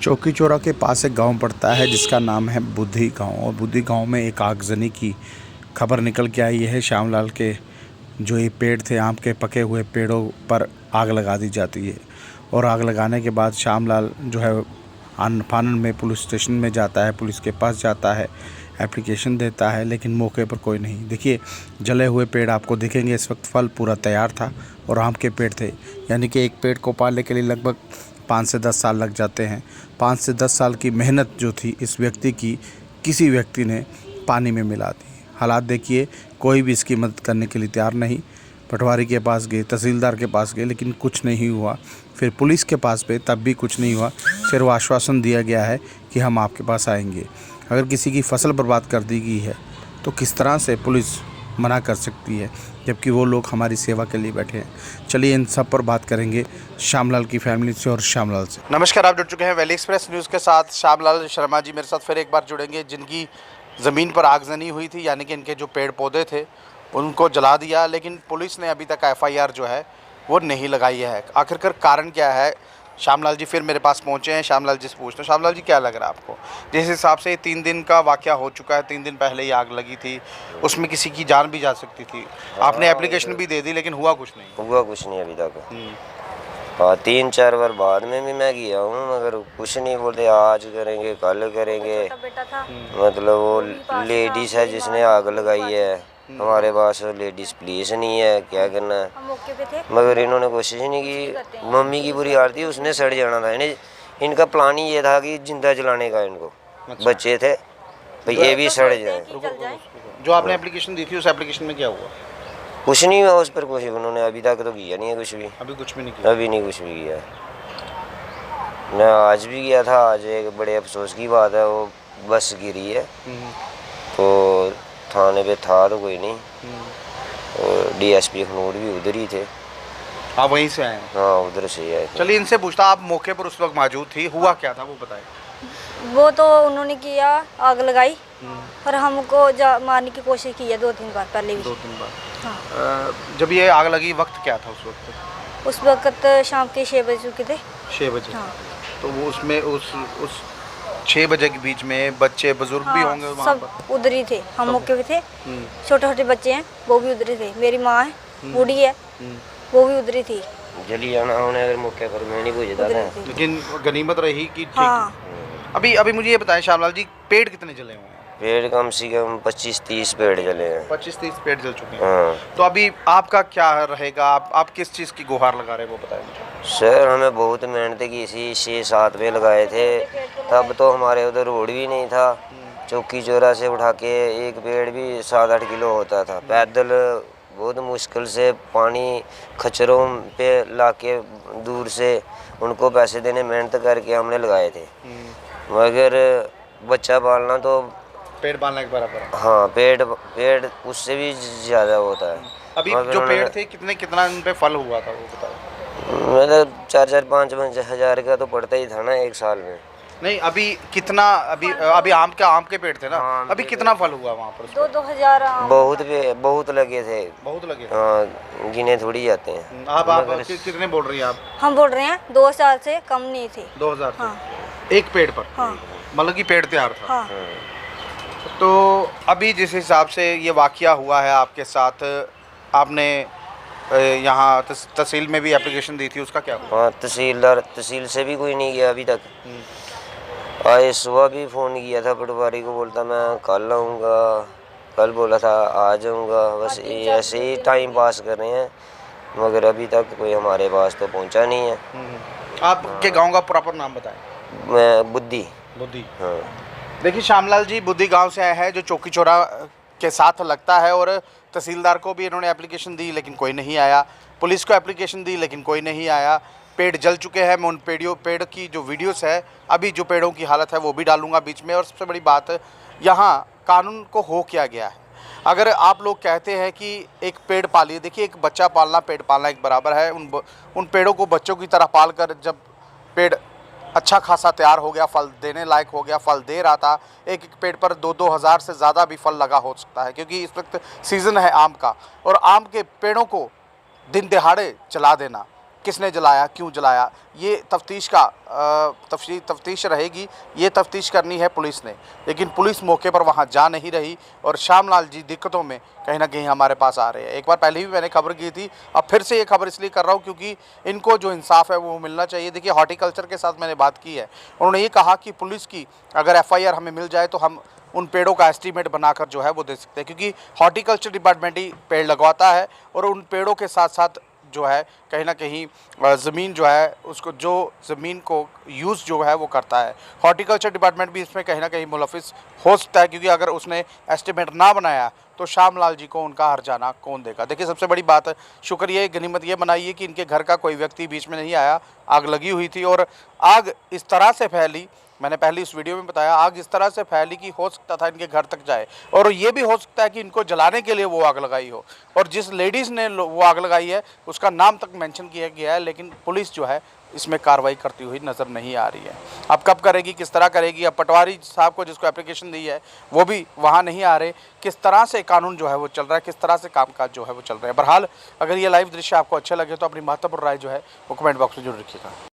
चौकी चौरा के पास एक गांव पड़ता है जिसका नाम है बुद्धि गांव। और बुद्धि गांव में एक आगजनी की खबर निकल के आई है। श्यामलाल के जो ये पेड़ थे, आम के पके हुए पेड़ों पर आग लगा दी जाती है। और आग लगाने के बाद श्यामलाल जो है आनन फानन में पुलिस स्टेशन में जाता है, पुलिस के पास जाता है, एप्लीकेशन देता है, लेकिन मौके पर कोई नहीं। देखिए, जले हुए पेड़ आपको दिखेंगे। इस वक्त फल पूरा तैयार था और आम के पेड़ थे, यानी कि एक पेड़ को पालने के लिए लगभग 5 से 10 साल लग जाते हैं। 5 से 10 साल की मेहनत जो थी इस व्यक्ति की, किसी व्यक्ति ने पानी में मिला दी। हालात देखिए, कोई भी इसकी मदद करने के लिए तैयार नहीं। पटवारी के पास गए, तहसीलदार के पास गए, लेकिन कुछ नहीं हुआ। फिर पुलिस के पास गए, तब भी कुछ नहीं हुआ। सिर्फ आश्वासन दिया गया है कि हम आपके पास आएंगे। अगर किसी की फसल बर्बाद कर दी गई है तो किस तरह से पुलिस मना कर सकती है, जबकि वो लोग हमारी सेवा के लिए बैठे हैं। चलिए इन सब पर बात करेंगे श्यामलाल की फैमिली से और श्यामलाल से। नमस्कार, आप जुड़ चुके हैं वैली एक्सप्रेस न्यूज़ के साथ। श्यामलाल शर्मा जी मेरे साथ फिर एक बार जुड़ेंगे, जिनकी ज़मीन पर आगजनी हुई थी, यानी कि इनके जो पेड़ पौधे थे उनको जला दिया, लेकिन पुलिस ने अभी तक FIR जो है वो नहीं लगाई है। आखिरकार कारण क्या है? श्यामलाल जी फिर मेरे पास पहुंचे हैं। श्यामलाल जी से पूछते हैं। श्यामलाल जी, क्या लग रहा है आपको? जिस हिसाब से 3 दिन का वाकया हो चुका है, 3 दिन पहले ही आग लगी थी, उसमें किसी की जान भी जा सकती थी। आपने एप्लीकेशन भी दे दी, लेकिन हुआ कुछ नहीं अभी तक। हाँ, 3-4 बार बाद में भी मैं गया हूँ, मगर कुछ नहीं बोलते। आज करेंगे, कल करेंगे। मतलब वो लेडीज़ है जिसने आग लगाई है, हमारे पास लेडीज़ पुलिस नहीं है, क्या करना है। मगर इन्होंने कोशिश नहीं की। मम्मी की बुरी हालत थी, उसने सड़ जाना था। इनका प्लान ही ये था कि जिंदा जलाने का। इनको बच्चे थे भाई, ये भी सड़ जाए। जो आपने एप्लीकेशन दी थी, उस एप्लीकेशन में क्या हुआ? कुछ नहीं हुआ उस पर। कुछ उन्होंने अभी तक तो किया नहीं है, कुछ भी। अभी कुछ भी नहीं किया? अभी नहीं कुछ भी किया। मैं आज भी गया था। आज एक बड़े अफसोस की बात है, वो बस गिरी है तो थाने पे था तो कोई नहीं। और DSP खनूर भी उधर ही थे। आप वहीं से आए? हाँ, उधर से ही आए थे। चलिए इनसे पूछता, आप मौके पर उस वक्त मौजूद थी, हुआ क्या था वो बताएं। वो तो उन्होंने किया, आग लगाई और हमको मारने की कोशिश की है 2-3 बार पहले भी। 2-3 बार? हाँ। जब ये आग लगी, वक्त क्या था उस वक्त? उस वक्त शाम के 6 बजे चुके थे। 6 बजे? हाँ। तो वो उसमें उस 6 बजे के बीच में बच्चे बुजुर्ग भी होंगे वहाँ सब पर? उधर ही थे, हम मौके पे थे। छोटे छोटे बच्चे हैं, वो भी उधर ही थे। मेरी माँ है, बूढ़ी है, वो भी उधर ही थी। जली आना होने अगर मौके पर मैं नहीं पूछता था। लेकिन गनीमत रही कि ठीक। हाँ। अभी मुझे ये बताएं श्यामलाल जी, पेड़ कितने जले हुए हैं? पेड़ कम से कम 25-30 पेड़ जले हैं। 25-30 पेड़ जल चुके हैं। हाँ। तो अभी आपका क्या रहेगा? आप किस चीज़ की गुहार लगा रहे हैं वो बताएं मुझे। सर, हमें बहुत मेहनत की थी। 6-7 पे लगाए थे, तब तो हमारे उधर रोड भी नहीं था। चौकी चौरा से उठा के एक पेड़ भी 7-8 किलो होता था। पैदल बहुत मुश्किल से पानी खच्चरों पे लाके दूर से उनको पैसे देने, मेहनत करके हमने लगाए थे। मगर बच्चा पालना तो पेड़ पालने के बराबर। हाँ, पेड़ उससे भी ज़्यादा होता है। अभी जो पेड़ थे, कितना उन पे फल हुआ था वो बताओ। मतलब 4-4, 5-5 हज़ार का तो पड़ता ही था ना एक साल में। नहीं, अभी कितना? अभी आम के पेड़ थे ना? हाँ, अभी कितना फल हुआ वहाँ पर? 2-2 हज़ार बहुत लगे थे। बहुत लगे? हाँ, गिने थोड़ी जाते हैं। आप कितने बोल रही हैं आप? हम बोल रहे हैं 2000 से कम नहीं थे। 2000? हाँ। एक पेड़ पर? हाँ। मतलब कि पेड़ तैयार था? हाँ। तो अभी जिस हिसाब से ये वाकया हुआ है आपके साथ, आपने यहाँ तहसील में भी एप्लीकेशन दी थी, उसका क्या हुआ? हाँ, तहसील से भी कोई नहीं गया अभी तक। आज सुबह भी फ़ोन किया था पटवारी को, बोलता मैं कल आऊँगा, कल बोला था आ जाऊँगा। बस ऐसे ही टाइम पास कर रहे हैं, मगर अभी तक कोई हमारे पास तो पहुँचा नहीं है। आपके गांव का प्रॉपर नाम बताएं। मैं बुद्धि। हाँ। देखिए श्यामलाल जी बुद्धि गांव से आए हैं, जो चौकी चौरा के साथ लगता है। और तहसीलदार को भी इन्होंने एप्लीकेशन दी, लेकिन कोई नहीं आया। पुलिस को एप्लीकेशन दी, लेकिन कोई नहीं आया। पेड़ जल चुके हैं। मैं उन पेड़ की जो वीडियोस है, अभी जो पेड़ों की हालत है वो भी डालूंगा बीच में। और सबसे बड़ी बात, यहाँ कानून को हो किया गया है। अगर आप लोग कहते हैं कि एक पेड़ पालिए, देखिए एक बच्चा पालना, पेड़ पालना एक बराबर है। उन पेड़ों को बच्चों की तरह पाल कर जब पेड़ अच्छा खासा तैयार हो गया, फल देने लायक हो गया, फल दे रहा था, एक पेड़ पर 2-2 हज़ार से ज़्यादा भी फल लगा हो सकता है, क्योंकि इस वक्त सीज़न है आम का। और आम के पेड़ों को दिन दहाड़े चला देना, किसने जलाया, क्यों जलाया, ये तफ्तीश रहेगी। ये तफ्तीश करनी है पुलिस ने, लेकिन पुलिस मौके पर वहाँ जा नहीं रही और श्यामलाल जी दिक्कतों में कहीं ना कहीं हमारे पास आ रहे हैं। एक बार पहले भी मैंने खबर की थी, अब फिर से ये खबर इसलिए कर रहा हूँ क्योंकि इनको जो इंसाफ है वो मिलना चाहिए। देखिए, हॉर्टिकल्चर के साथ मैंने बात की है, उन्होंने ये कहा कि पुलिस की अगर FIR हमें मिल जाए तो हम उन पेड़ों का एस्टीमेट बनाकर जो है वो दे सकते हैं, क्योंकि हॉर्टिकल्चर डिपार्टमेंट ही पेड़ लगवाता है और उन पेड़ों के साथ साथ जो है कहीं ना कहीं ज़मीन जो है उसको, जो ज़मीन को यूज़ जो है वो करता है। हॉर्टिकल्चर डिपार्टमेंट भी इसमें कहीं ना कहीं मुलविस हो सकता है, क्योंकि अगर उसने एस्टीमेट ना बनाया तो श्यामलाल जी को उनका हर्जाना कौन देगा। देखिए, सबसे बड़ी बात है, शुक्र ये गनीमत ये बनाइए कि इनके घर का कोई व्यक्ति बीच में नहीं आया। आग लगी हुई थी और आग इस तरह से फैली, मैंने पहले इस वीडियो में बताया, आग इस तरह से फैली कि हो सकता था इनके घर तक जाए और ये भी हो सकता है कि इनको जलाने के लिए वो आग लगाई हो। और जिस लेडीज़ ने वो आग लगाई है उसका नाम तक मेंशन किया गया है, लेकिन पुलिस जो है इसमें कार्रवाई करती हुई नज़र नहीं आ रही है। अब कब करेगी, किस तरह करेगी। अब पटवारी साहब को जिसको एप्लीकेशन दी है वो भी वहाँ नहीं आ रहे। किस तरह से कानून जो है वो चल रहा है, किस तरह से कामकाज जो है वो चल रहा है। बहरहाल, अगर ये लाइव दृश्य आपको अच्छे लगे तो अपनी महत्वपूर्ण राय जो है वो कमेंट बॉक्स में जरूर रखिएगा।